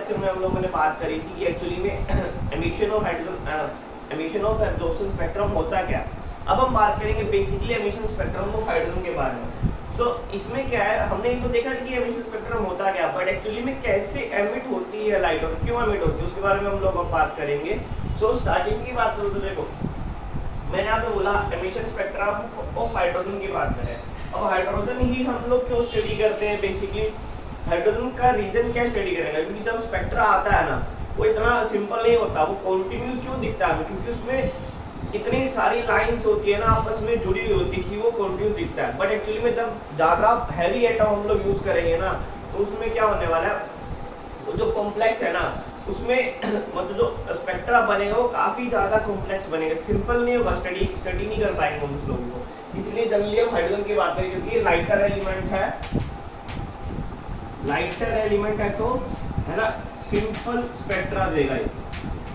Lecture में हम लोगों ने बात करी थी कि एक्चुअली में एमिशन ऑफ एब्जॉर्प्शन स्पेक्ट्रम होता क्या। अब हम बात करेंगे basically emission spectrum of hydrogen के बारे में। सो इसमें क्या है, हमने तो देखा कि एमिशन स्पेक्ट्रम होता क्या, बट एक्चुअली में कैसे एमिट होती है लाइट और क्यों एमिट होती है उसके बारे में हम लोग बात करेंगे। सो स्टार्टिंग की बात करूँ तो देखो मैंने यहाँ पे बोला एमिशन स्पेक्ट्रम ऑफ हाइड्रोजन की बात करें। अब हाइड्रोजन ही हम लोग क्यों स्टडी करते हैं, बेसिकली हाइड्रोजन का रीजन क्या स्टडी करेंगे, क्योंकि जब स्पेक्ट्रा आता है ना वो इतना सिंपल नहीं होता, वो कॉन्टिन्यूस क्यों दिखता है, क्योंकि उसमें इतनी सारी लाइंस होती है ना आपस में जुड़ी हुई होती है कि वो कॉन्टिन्यूस दिखता है। बट एक्चुअली में जब ज़्यादा हैवी एटम हम लोग यूज़ करेंगे ना तो उसमें क्या होने वाला है, जो कॉम्प्लेक्स है ना उसमें मतलब जो स्पेक्ट्रा बनेगा वो काफ़ी ज़्यादा कॉम्प्लेक्स बनेगा, सिंपल नहीं होगा, स्टडी नहीं कर पाएंगे हम उस लोगों को। इसलिए जनरली हम हाइड्रोजन की बात करें क्योंकि लाइटर एलिमेंट है, लाइटर एलिमेंट है तो है ना सिंपल स्पेक्ट्रा देगा,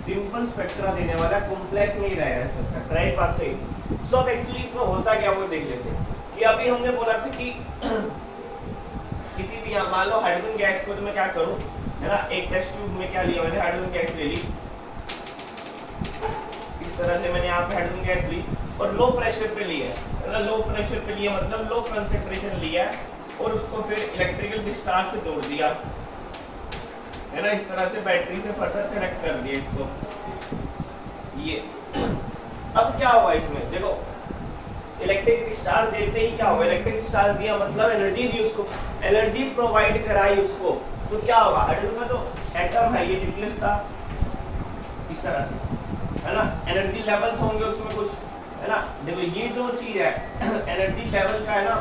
सिंपल स्पेक्ट्रा देने वाला, कॉम्प्लेक्स नहीं रहेगा इसका स्पेक्ट्रा। एक बात तो ये। सो अब एक्चुअली इसमें होता क्या वो देख लेते हैं कि अभी हमने बोला था कि किसी भी मान लो हाइड्रोजन गैस को तो मैं क्या करूं है ना, एक टेस्ट ट्यूब में क्या लिया मैंने, हाइड्रोजन गैस ले ली, इस तरह से मैंने यहाँ पे हाइड्रोजन गैस ली और लो प्रेशर पे लिया है ना, लो प्रेशर पे लिया मतलब लो कंसेंट्रेशन लिया और उसको फिर इलेक्ट्रिकल डिस्चार्ज से जोड़ दिया है ना, इस तरह से बैटरी से फर्दर कनेक्ट कर दिया इसको ये। अब क्या हुआ इसमें देखो, इलेक्ट्रिक डिस्चार्ज देते ही क्या होगा, इलेक्ट्रिक डिस्चार्ज दिया मतलब एनर्जी दी उसको, एनर्जी प्रोवाइड कराई उसको, तो क्या होगा हाइड्रोजन में तो एटम है ये न्यूक्लियस था इस तरह से है ना, एनर्जी लेवल्स होंगे उसमें कुछ है ना। देखो ये जो चीज है एनर्जी लेवल का है ना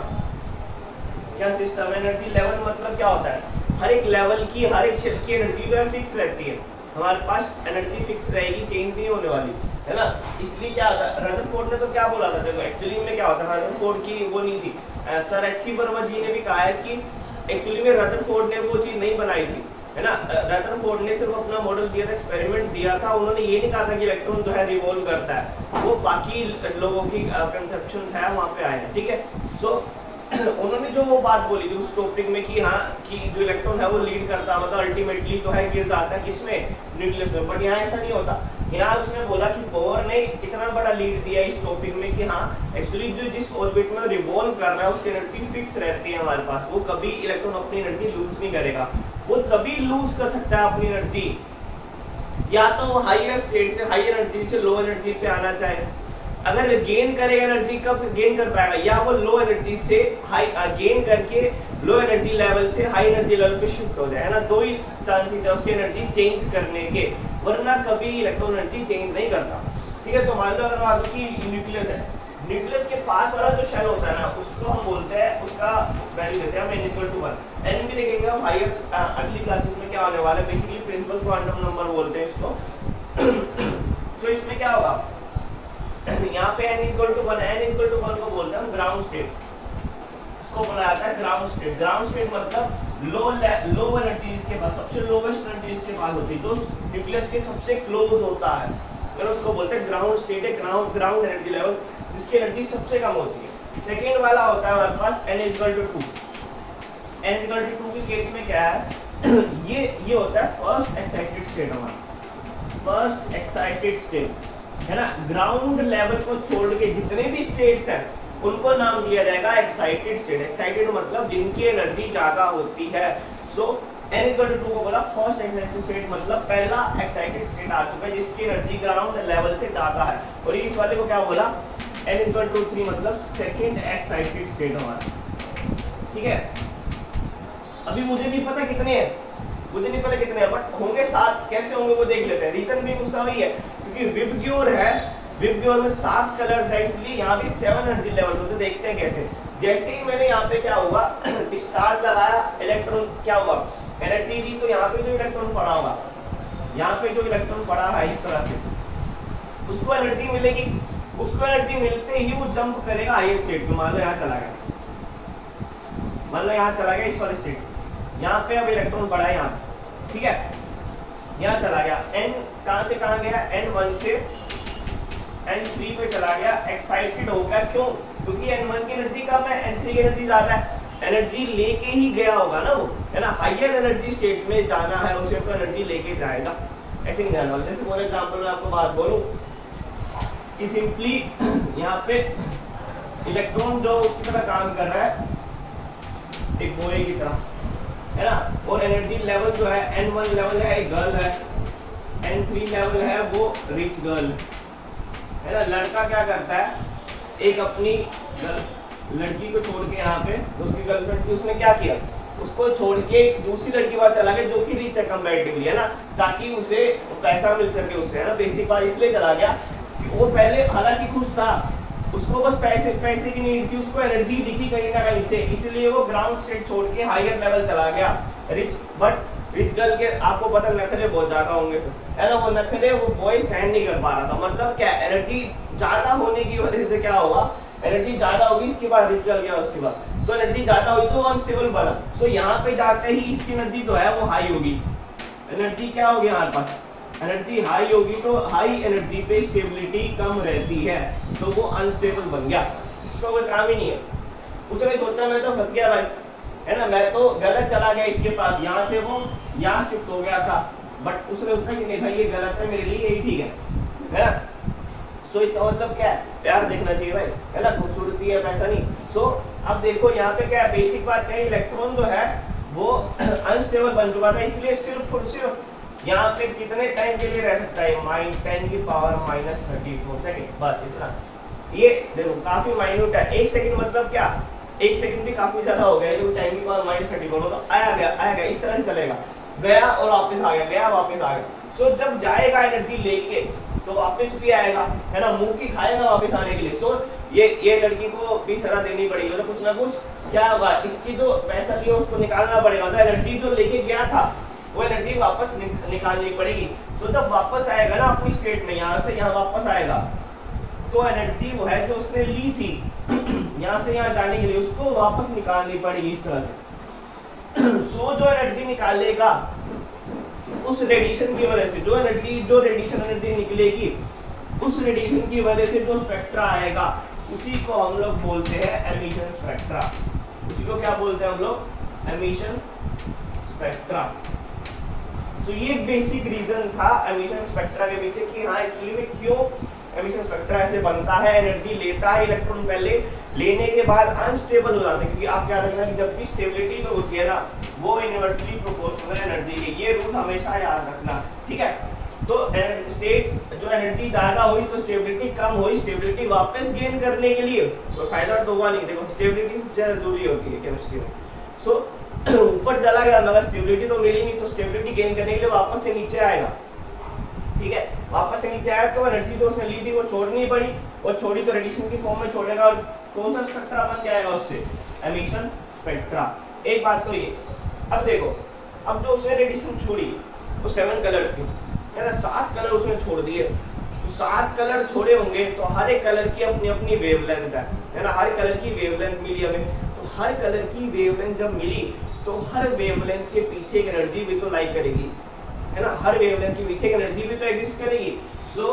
क्या सिस्टम, एनर्जी लेवल मतलब क्या होता है, हर एक लेवल की हर एक शेल की एनर्जी जो है फिक्स रहती है, हमारे पास एनर्जी फिक्स रहेगी, चेंज नहीं होने वाली है ना। इसलिए क्या होता है, रदरफोर्ड ने तो क्या बोला था देखो, एक्चुअली में क्या होता है रदरफोर्ड की वो नहीं थी, सर एच.सी. वर्मा जी ने भी कहा है कि एक्चुअली में रदरफोर्ड ने वो चीज़ नहीं बनाई थी है ना, रदरफोर्ड ने सिर्फ अपना मॉडल दिया था, एक्सपेरिमेंट दिया था, उन्होंने ये नहीं कहा था कि इलेक्ट्रॉन जो है रिवॉल्व करता है, वो बाकी लोगों की कंसेप्शन है वहाँ पे आए हैं, ठीक है। सो उन्होंने जो वो बात बोली थी उस टॉपिक में कि हाँ कि जो इलेक्ट्रॉन है वो लीड करता है, मतलब अल्टीमेटली जो है गिर जाता है किसमें, न्यूक्लियस में, बट यहाँ ऐसा नहीं होता। यहाँ उसने बोला कि बोर ने इतना बड़ा लीड दिया इस टॉपिक में कि हाँ एक्चुअली जो जिस ऑर्बिट में रिवॉल्व कर रहा है उसकी एनर्जी फिक्स रहती है हमारे पास, वो कभी इलेक्ट्रॉन अपनी एनर्जी लूज नहीं करेगा, वो तभी लूज कर सकता है अपनी एनर्जी या तो हाइयर स्टेट से हाई एनर्जी से लो एनर्जी पे आना चाहे, अगर गेन करेगा एनर्जी कब गेन कर पाएगा, या वो लो एनर्जी से हाई गेन करके लो एनर्जी लेवल से हाई एनर्जी लेवल पे शिफ्ट हो जाए है ना, दो ही चांसेस है उसकी एनर्जी चेंज करने के, वरना कभी इलेक्ट्रॉन एनर्जी चेंज नहीं करता, ठीक है। तो मान लो अगर मान लो कि न्यूक्लियस है, न्यूक्लियस के पास वाला जो शेल होता है ना उसको हम बोलते हैं, उसका वैल्यू देते हैं n = 1, n भी देखेंगे हम हायर अगली क्लासेस में क्या होने वाला है, बेसिकली प्रिंसिपल क्वांटम नंबर बोलते हैं इसको। सो इसमें क्या होगा यहाँ पे n = 1 को बोलते हैं हम ग्राउंड स्टेट, इसको बोला जाता है ग्राउंड स्टेट। ग्राउंड स्टेट मतलब लो एनर्जीज के पास, सबसे लोवेस्ट एनर्जीज के पास होती है, जो न्यूक्लियस के सबसे क्लोज होता है, अगर उसको बोलते हैं ग्राउंड स्टेट है, ग्राउंड एनर्जी लेवल जिसकी एनर्जी सबसे कम होती है। सेकेंड वाला होता है हमारे पास n = 2, n = 2 के केस में क्या है ये होता है फर्स्ट एक्साइटेड स्टेट, हमारा फर्स्ट एक्साइटेड स्टेट है ना। ग्राउंड लेवल को छोड़ के जितने भी स्टेट्स हैं उनको नाम दिया जाएगा एक्साइटेड स्टेट। एक्साइटेड मतलब जिनकी एनर्जी ज्यादा होती है। सो n = 2 को बोला फर्स्ट एक्साइटेड स्टेट, मतलब पहला एक्साइटेड स्टेट आ चुका है जिसकी एनर्जी ग्राउंड लेवल से ज्यादा है, और इस वाले को क्या बोला n = 3 मतलब सेकंड एक्साइटेड स्टेट हमारा, ठीक है। अभी मुझे नहीं पता कितने हैं, मुझे नहीं पता कितने हैं, बट होंगे 7, कैसे होंगे वो देख लेते हैं। रीजन भी उसका वही है क्योंकि विबग्योर है, विबग्योर में 7 कलर्स है, इसलिए यहाँ भी 7 एनर्जी लेवल्स होते हैं। देखते हैं कैसे, जैसे ही मैंने यहाँ पे क्या हुआ डिस्चार्ज लगाया, इलेक्ट्रॉन क्या हुआ एनर्जी दी, तो यहाँ पे जो इलेक्ट्रॉन पड़ा होगा, यहाँ पे जो इलेक्ट्रॉन पड़ा है इस तरह से उसको एनर्जी मिलेगी, उसको एनर्जी मिलते ही वो जंप करेगा हायर स्टेट में। मान लो यहाँ चला गया, मान लो यहाँ चला गया इस वाले स्टेट, यहाँ पे अब इलेक्ट्रॉन पड़ा है यहाँ, ठीक है, यहाँ चला गया, n कहाँ से कहाँ गया, n1 से n3 पे चला गया, एक्साइटेड हो गया, क्यों, क्योंकि n1 की एनर्जी कम है, n3 की एनर्जी ज्यादा है, एनर्जी लेके ही गया होगा ना वो, है ना। हायर एनर्जी स्टेट में जाना है उसे तो एनर्जी लेके जाएगा, ऐसे नहीं जाना। जैसे फॉर एग्जांपल मैं आपको बात बोलूं कि सिंपली यहाँ पे इलेक्ट्रॉन जो उसकी तरह काम कर रहा है एक बोए की तरह, है ना, और एनर्जी लेवल जो है N1 लेवल है एक गर्ल है, N3 लेवल है वो रिच गर्ल, है ना। लड़का क्या करता है, एक अपनी लड़की को छोड़ के यहाँ पे उसकी गर्लफ्रेंड थी, उसने क्या किया, उसको छोड़ के दूसरी लड़की पास चला गया जो कि रिच है कंपैरेटिवली, है ना, ताकि उसे पैसा मिल सके उससे, है ना। बेसिक बात इसलिए चला गया कि वो पहले हालांकि खुश था, उसको बस पैसे की नीड थी, उसको एनर्जी दिखी कहीं ना कहीं से, इसलिए वो ग्राउंड स्टेट छोड़ के हायर लेवल चला गया रिच। बट रिच गर्ल के आपको पता नखरे बहुत ज्यादा होंगे, है ना, वो नखरे वो बॉय सहन नहीं कर पा रहा था। मतलब क्या, एनर्जी ज्यादा होने की वजह से क्या होगा, एनर्जी ज्यादा होगी, इसके बाद रिच गर्ल गया, उसके बाद तो एनर्जी ज्यादा हुई तो अनस्टेबल बना। सो यहाँ पे जाते ही इसकी एनर्जी जो है वो हाई होगी, एनर्जी क्या होगी हमारे पास, एनर्जी हाई होगी, तो हाई एनर्जी पे स्टेबिलिटी कम रहती है, तो वो अनस्टेबल बन गया, उसका कोई काम ही नहीं है। उसने सोचा मैं तो फंस गया भाई, है ना, मैं तो गलत चला गया इसके पास, यहाँ से वो यहाँ शिफ्ट हो गया था, बट उसने सोचा कि नहीं भाई ये गलत है, मेरे लिए यही ठीक है ना। सो इसका मतलब क्या है, प्यार देखना चाहिए भाई, है ना, खूबसूरती है पैसा नहीं। सो अब देखो यहाँ पे क्या है, बेसिक बात क्या है, इलेक्ट्रॉन जो है वो अनस्टेबल बन चुका था, इसलिए सिर्फ और सिर्फ यहाँ पे कितने टाइम के लिए रह सकता है, -10⁻³ सेकंड, बस इतना। ये देखो काफी माइन्यूट है, 1 सेकंड मतलब क्या, 1 सेकंड भी काफी ज्यादा हो गया, जो 10⁻³ तो आया गया इस तरह से चलेगा, गया और वापस आ गया, गया वापस आ गया। सो जब जाएगा एनर्जी लेके तो वापस भी आएगा, है ना, मुंह की खाएगा वापस आने के लिए। सो ये लड़की को भी सलाह देनी पड़ेगी, मतलब कुछ ना कुछ क्या होगा, इसकी जो पैसा लिया उसको निकालना पड़ेगा, तो एनर्जी जो लेके गया था वो एनर्जी वापस निकालनी पड़ेगी। सो जब वापस आएगा ना अपनी स्टेट में, यहाँ से यहाँ वापस आएगा, तो एनर्जी वो है जो उसने ली थी यहाँ से यहाँ जाने के लिए, उसको वापस निकालनी पड़ेगी इस तरह से। सो जो एनर्जी निकालेगा उस रेडिएशन की वजह से, जो रेडिएशन एनर्जी निकलेगी उस रेडिएशन की वजह से जो स्पेक्ट्रा आएगा उसी को हम लोग बोलते हैं एमिशन स्पेक्ट्रा। उसी को क्या बोलते हैं हम लोग, एमिशन स्पेक्ट्रा। तो ये बेसिक रीजन था एमिशन स्पेक्ट्रा के पीछे कि हाँ एक्चुअली में क्यों एमिशन स्पेक्ट्रा ऐसे बनता है, एनर्जी लेता है इलेक्ट्रॉन, पहले लेने के बाद अनस्टेबल हो जाता है, क्योंकि आप क्या रखना कि जब भी स्टेबिलिटी में होती है ना वो इनवर्सली प्रोपोर्शनल एनर्जी की, ये रूल हमेशा याद रखना, ठीक है। तो स्टेट जो एनर्जी ज्यादा हुई तो स्टेबिलिटी कम हुई, स्टेबिलिटी वापस गेन करने के लिए तो फायदा तो हुआ नहीं। देखो स्टेबिलिटी सबसे ज्यादा जरूरी होती है केमिस्ट्री में। सो ऊपर चला गया मगर स्टेबिलिटी तो मिली नहीं, तो स्टेबिलिटी गेन करने के लिए वापस से नीचे आएगा, ठीक है, वापस से नीचे आया तो एनर्जी जो उसने ली थी वो छोड़नी पड़ी, और छोड़ी तो रेडिएशन की फॉर्म में छोड़ेगा, और कौन सा स्पेक्ट्रा बन जाएगा उससे, एमिशन स्पेक्ट्रा। एक बात तो ये, अब देखो अब जो उसने रेडिएशन छोड़ी वो 7 कलर्स की, है ना, 7 कलर उसने छोड़ दिए, तो 7 कलर छोड़े होंगे तो हर एक कलर की अपनी अपनी वेवलेंथ है ना, हर कलर की वेवलेंथ मिली हमें, तो हर कलर की वेवलेंथ जब मिली तो हर वेवलेंथ के पीछे एक एनर्जी भी तो लाई करेगी, है ना, हर वेवलेंथ के पीछे एक एनर्जी भी तो एग्जिस्ट करेगी। सो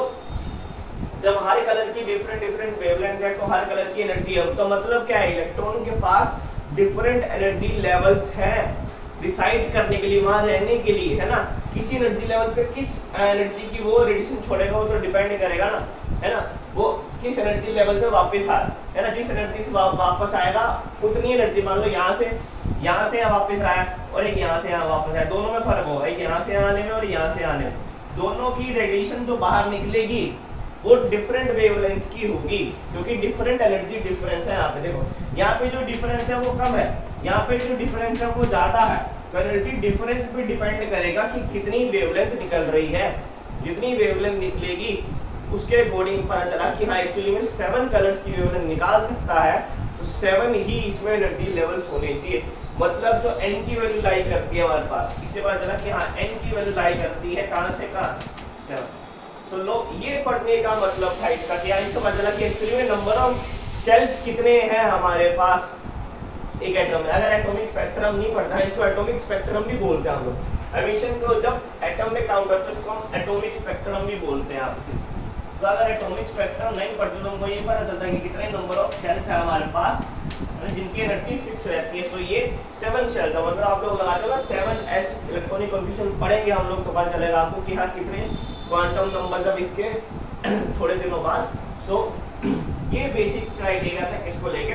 जब हर कलर की डिफरेंट वेवलेंथ है तो हर कलर की एनर्जी है, तो मतलब क्या है, इलेक्ट्रॉन के पास डिफरेंट एनर्जी लेवल्स हैं डिसाइड करने के लिए, वहां रहने के लिए, है ना। किसी एनर्जी लेवल पे किस एनर्जी की वो रेडिएशन छोड़ेगा वो तो डिपेंड करेगा ना, है ना, वो किस एनर्जी लेवल से वापस आया, है ना, जिस एनर्जी से वापस आएगा उतनी एनर्जी, मान लो यहाँ से वापस आया और एक यहाँ से यहाँ वापस आया, दोनों में फर्क होगा, एक यहाँ से आने में और यहाँ से आने में, दोनों की रेडिएशन जो बाहर निकलेगी वो डिफरेंट वेवलेंथ की होगी, क्योंकि डिफरेंट एनर्जी डिफरेंस है। यहाँ पे देखो, यहाँ पे जो डिफरेंस है वो कम है, यहाँ पे जो डिफरेंस है वो ज्यादा है, तो एनर्जी डिफरेंस पे डिपेंड करेगा कि कितनी वेवलेंथ निकल रही है, जितनी वेवलेंथ निकलेगी उसके अकॉर्डिंग पता चला कि हाँ एक्चुअली में 7 कलर्स की वेवलेंथ निकाल सकता है, तो 7 ही इसमें एनर्जी लेवल्स होने चाहिए, मतलब जो n की वैल्यू लाई करती है हमारे पास, इससे पता चला कि हाँ n की वैल्यू लाई करती है कहाँ से कहाँ, 7। तो लोग ये पढ़ने का मतलब था इसका कि इसका मतलब कि एक्चुअली में नंबर ऑफ सेल्स कितने हैं हमारे पास एक एटम में। अगर एटॉमिक स्पेक्ट्रम नहीं पढ़ता है, इसको एटॉमिक स्पेक्ट्रम भी बोलते हैं हम लोग, एमिशन को जब एटम में काउंट करते हैं उसको हम एटॉमिक स्पेक्ट्रम भी बोलते हैं आपसे। तो अगर एटॉमिक स्पेक्ट्रम नहीं पढ़ते तो हमको ये पता चलता है कि कितने नंबर ऑफ सेल्स है हमारे पास जिनकी एनर्जी फिक्स रहती है। तो ये 7 शेल था, मतलब आप लोग लगा दो ना 7s इलेक्ट्रॉनिक कोएफिशिएंट पढ़ेंगे हम लोग तो पता चलेगा आपको कि हाँ कितने क्वांटम नंबर जब इसके थोड़े दिनों बाद। सो ये बेसिक क्राइटेरिया था इसको लेके।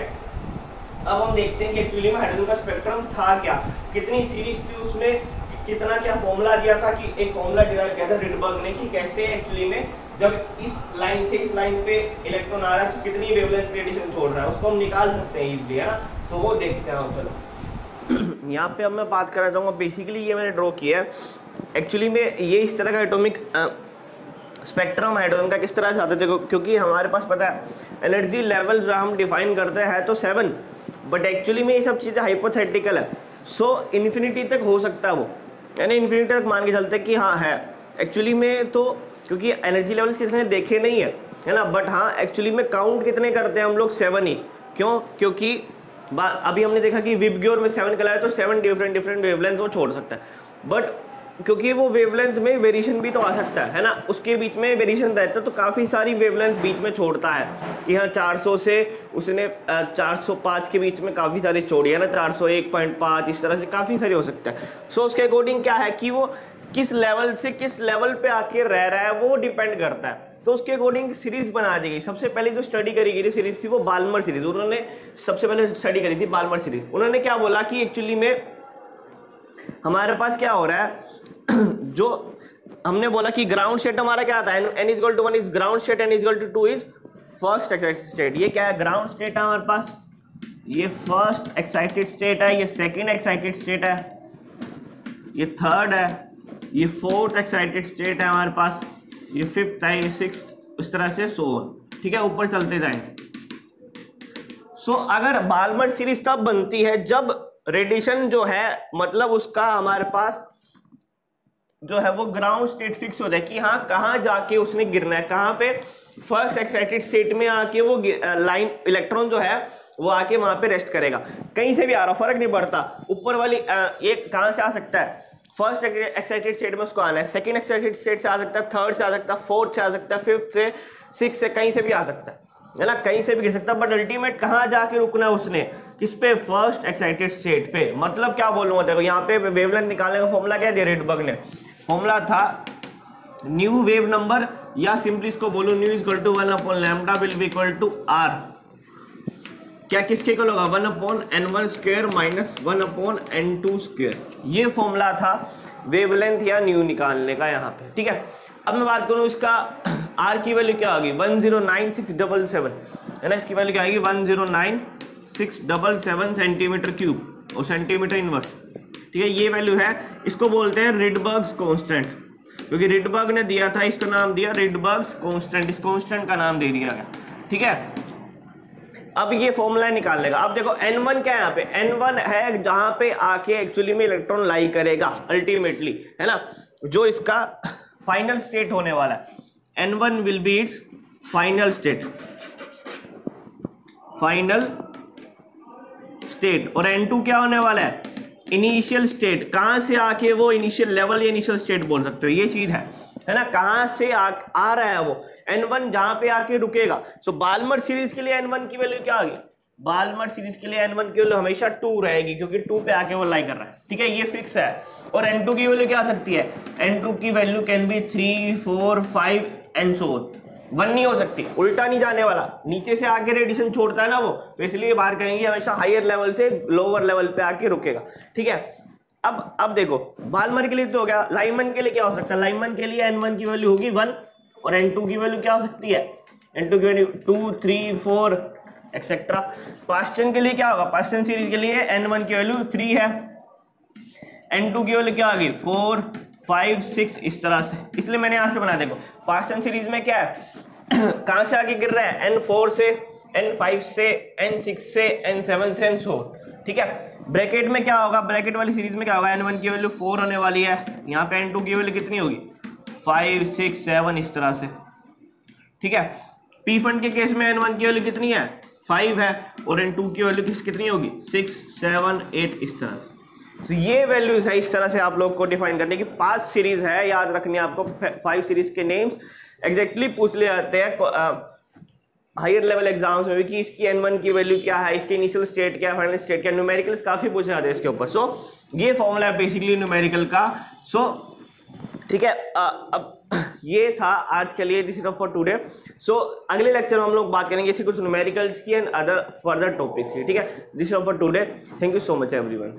अब हम देखते हैं कि एक्चुअली में हाइड्रोजन का स्पेक्ट्रम था क्या, कितनी सीरीज थी उसमें, कितना क्या फॉर्मूला दिया था कि एक फॉर्मूला डिराइव किया था रिडबर्ग ने कि कैसे एक्चुअली में जब इस लाइन से इस लाइन पे इलेक्ट्रॉन आ रहा है तो कितनी वेवलेंथ रेडिएशन छोड़ रहा है, उसको हम निकाल सकते हैं इजीली, है ना। तो वो देखते हैं हम। चलो यहाँ पे अब मैं बात करना चाहूँगा, बेसिकली ये मैंने ड्रॉ किया है एक्चुअली में ये इस तरह का एटॉमिक स्पेक्ट्रम हाइड्रोजन का किस तरह से आता है, क्योंकि हमारे पास पता है एनर्जी लेवल जो हम डिफाइन करते हैं तो 7, बट एक्चुअली में ये सब चीज़ें हाइपोथेटिकल है। सो इन्फिनिटी तक हो सकता है वो, यानी इन्फिनिटी तक मान के चलते कि हाँ है एक्चुअली में, तो क्योंकि एनर्जी लेवल्स किसी ने देखे नहीं है ना, बट हाँ एक्चुअली में काउंट कितने करते हैं हम लोग 7 ही। क्यों? क्योंकि अभी हमने देखा कि विबग्योर में 7 कलर है तो 7 डिफरेंट वेवलेंथ वो छोड़ सकता है, बट क्योंकि वो वेवलेंथ में वेरिएशन भी तो आ सकता है ना, उसके बीच में वेरिएशन रहता है तो काफ़ी सारी वेवलेंथ बीच में छोड़ता है। यहाँ 400 से उसने 405 के बीच में काफ़ी सारी छोड़ी है ना, 401.5 इस तरह से काफ़ी सारी हो सकता है। सो उसके अकॉर्डिंग क्या है कि वो किस लेवल से किस लेवल पे आके रह रहा है वो डिपेंड करता है। तो उसके अकॉर्डिंग सीरीज बना दी गई। सबसे पहले जो स्टडी करी गई थी सीरीज थी वो बाल्मर सीरीज, उन्होंने सबसे पहले स्टडी करी थी बाल्मर सीरीज। उन्होंने क्या बोला कि एक्चुअली में हमारे पास क्या हो रहा है जो हमने बोला कि ग्राउंड स्टेट हमारा क्या आता है, n equal to 1 is ground state, n equal to 2 is first excited state. ये क्या है? ग्राउंड स्टेट है हमारे पास, ये फर्स्ट एक्साइटेड स्टेट है, ये सेकंड एक्साइटेड स्टेट है, ये थर्ड है, ये फोर्थ एक्साइटेड स्टेट है हमारे पास, ये फिफ्थ है, ये सिक्स्थ, इस तरह से सो ऑन। ठीक है, ऊपर चलते जाएंगे। सो अगर बाल्मर सीरीज तब बनती है जब रेडिएशन जो है मतलब उसका हमारे पास जो है वो ग्राउंड स्टेट फिक्स हो जाए कि हाँ कहाँ जाके उसने गिरना है, कहाँ पे फर्स्ट एक्साइटेड स्टेट में आके वो लाइन इलेक्ट्रॉन जो है वो आके वहां पे रेस्ट करेगा। कहीं से भी आ रहा फर्क नहीं पड़ता, ऊपर वाली ये कहाँ से आ सकता है, फर्स्ट एक्साइटेड स्टेट में उसको आना है, सेकंड एक्साइटेड स्टेट से आ सकता है, थर्ड से आ सकता है, फोर्थ से आ सकता है, फिफ्थ से, सिक्स से, कहीं से भी आ सकता है ना, कहीं से भी गिर सकता है। बट अल्टीमेट कहाँ जाके रुकना है उसने, किस पे? फर्स्ट एक्साइटेड स्टेट पे। मतलब क्या बोलूँगा, देखो यहाँ पे वेवलेंथ निकालने का फॉर्मूला क्या दिया रिडबर्ग ने, फॉर्मूला था न्यू वेव नंबर, या सिंपली इसको बोलो nu equal to 1 lambda will be equal to R. क्या किसके इक्वल होगा? 1/n1 square minus 1/n2 square. ये फॉर्मूला था वेवलेंथ या न्यू निकालने का यहाँ पे। ठीक है, अब मैं बात करूँ इसका आर की वैल्यू क्या होगी, 109677 है ना, इसकी वैल्यू क्या आएगी 109677 सेंटीमीटर क्यूब और सेंटीमीटर इनवर्स। ठीक है, ये वैल्यू है, इसको बोलते हैं रिडबर्ग्स कांस्टेंट, क्योंकि रिडबर्ग ने दिया था, इसका नाम दिया रिडबर्ग्स कांस्टेंट, इस कांस्टेंट का नाम दे दिया गया। ठीक है, अब ये फॉर्मूला निकालने का। अब देखो n1 क्या है यहाँ पे, n1 है जहां पे आके एक्चुअली में इलेक्ट्रॉन लाई करेगा अल्टीमेटली, है ना, जो इसका फाइनल स्टेट होने वाला है। n1 will be it's final state, final state, और n2 क्या होने वाला है, इनिशियल स्टेट। कहां से आके वो इनिशियल लेवल या इनिशियल स्टेट बोल सकते हो, ये चीज है ना, कहां से आ रहा है वो, n1 जहां पे आके रुकेगा। सो बाल्मर सीरीज के लिए n1 की वैल्यू क्या आ गई, बाल्मर सीरीज के लिए n1 की वैल्यू हमेशा 2 रहेगी, क्योंकि 2 पे आके वो लाई कर रहा है। ठीक है, ये फिक्स है। और n2 की वैल्यू क्या आ सकती है, n2 की value can be 3, 4, 5 and so on. 1 नहीं हो सकती, उल्टा नहीं जाने वाला, नीचे से आके रेडिएशन छोड़ता है ना वो, तो इसलिए बाहर करेंगे हमेशा हायर लेवल से लोअर लेवल पे आके रुकेगा। ठीक है, अब देखो बाल्मर के लिए तो हो गया, लाइमन के लिए क्या हो सकता है, लाइमन के लिए n1 की वैल्यू होगी 1 और n2 की वैल्यू क्या हो सकती है, n2 की वैल्यू 2, 3, 4 एक्सेट्रा। पास्टन के लिए क्या होगा, पास्टन सीरीज के लिए n1 की वैल्यू 3 है, n2 की वैल्यू क्या आ गई 4, 5, 6 इस तरह से। इसलिए मैंने यहां से बना, देखो पास्टन सीरीज में क्या है कहां से आगे गिर रहा है, n4 से, n5 से, n6 से, n7 से, n4। ठीक है, ब्रैकेट में क्या होगा, ब्रैकेट वाली सीरीज में क्या होगा, n1 की वैल्यू 4 होने वाली है, यहाँ पे n2 की वैल्यू कितनी होगी 5, 6, 7 इस तरह से। ठीक है, पी फंड के केस में n1 की वैल्यू कितनी है 5 है, और n2 की वैल्यू कितनी होगी 6, 7, 8 इस तरह से। तो ये वैल्यूज है, इस तरह से आप लोग को डिफाइन करने की 5 सीरीज है, याद रखनी है आपको। 5 सीरीज के नेम्स एग्जैक्टली पूछ ले जाते हैं हायर लेवल एग्जाम्स में भी कि इसकी n1 की वैल्यू क्या है, इसकी इनिशियल स्टेट क्या है, फाइनल स्टेट क्या है, न्यूमेरिकल्स काफी पूछे जाते हैं इसके ऊपर। सो ये फॉर्मूला है बेसिकली न्यूमेरिकल का। सो ठीक है, अब ये था आज के लिए, दिस इज फॉर टुडे। सो अगले लेक्चर में हम लोग बात करेंगे इसी कुछ न्यूमेरिकल्स की एंड अदर फर्दर टॉपिक्स की। ठीक है, this is for today. Thank you so much everyone.